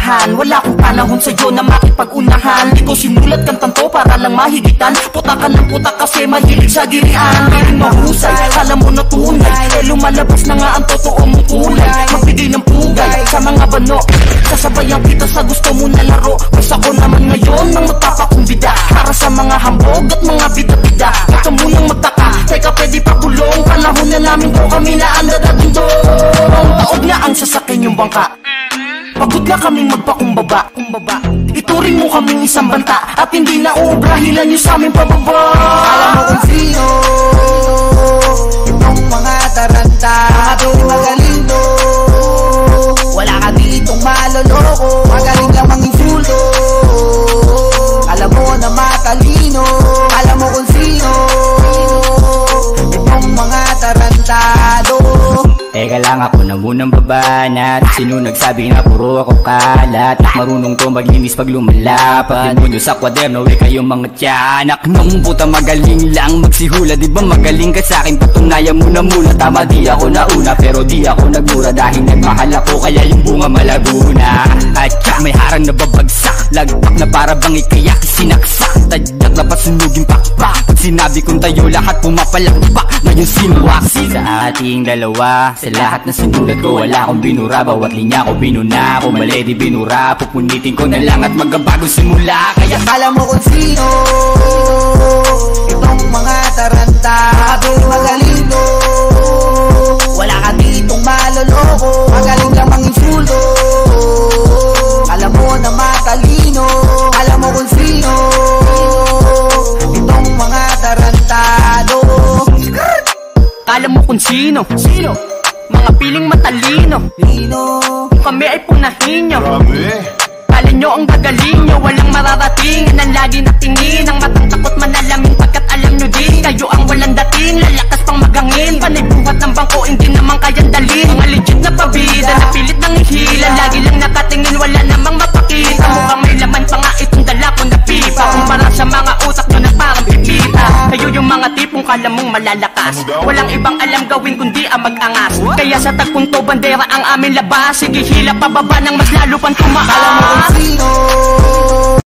unahan. Wala akong panahon sa'yo na makipag-unahan. Di ko sinulat kantang to para lang mahigitan. Puta ka ng puta kasi mahilig sa girian. Hindi mahusay, alam mo na tunay. Eh lumalabas na nga ang totoo mong kulay. Magbigay ng pugay sa mga bano. Sasabayan kita sa gusto mo na laro. Mas ako naman ngayon nang magpapakumbida para sa mga hambog at mga bida-bida. Gusto mo nang magtaka, teka pwede pa bulong. Panahon na namin po kami na anda na dundong. Taog na ang sasakyan yung bangka. Pagod na kaming magpakumbaba. Ituring mo kaming isang banta at hindi na uubrahilan nyo sa aming pababa. Alam mo kung sino itong mga taranta, ating magalino. Wala ka ditong maloloko, magaling lang manginsulto. Alam mo na matalino. Alam mo kung sino itong mga tarantado. Teka lang, ako na munang babanat. Sino nagsabi na puro ako kalat? Marunong to maglinis pag lumalapat. Demonyo sa kwaderno, kayong mga tiyanak. Nung puta magaling lang magsihula. Di ba magaling ka sa'kin? Patunayan mo na muna. Tama di ako nauna, pero di ako nagmura. Dahil nagmahal ako, kaya yung bunga malaguna. At may harang na babagsak. Lagpak na para bang ikayak sinaksak. Tadyak na pasunugin pakpak. Pag sinabi kong tayo, lahat pumapalakpak. Ngayon sinuwaksi sa ating dalawa. Sa lahat na sinulat ko, wala akong binura. Bawat linya ko binuna, kung mali di binura. Pupunitin ko na lang at magbabago simula. Kaya alam mo kung sino itong mga taranta, ating magalino. Wala ka ditong maloloko, magaling lang manginsulto. Alam mo na matalino. Alam mo kung sino itong mga tarantado. Alam mo kung sino mga piling matalino. Kung kami ay punahin nyo, kala nyo ang gagaling nyo. Walang mararating ang lagi na tingin. Ang matang takot manalamin pagkat alam nyo din kayo ang walang dating. Lalakas pang magangin, panay buhat ng bangko hindi naman kayang dalhin. Mga legit na pabida, napilit ng ihila. Lagi lang nakatingin, wala namang mapakita. Mukhang may laman pa nga itong dala ko na pipa. Kumpara sa mga utak nyo na parang pipita. Kayo yung mga tipong kala mong malalakas. Walang ibang alam gawin kundi ang mag-angas. Kaya sa tagpunto bandera ang aming labas. Sige hila pababa ng mas lalo pang tumaas. Alam mo kung sino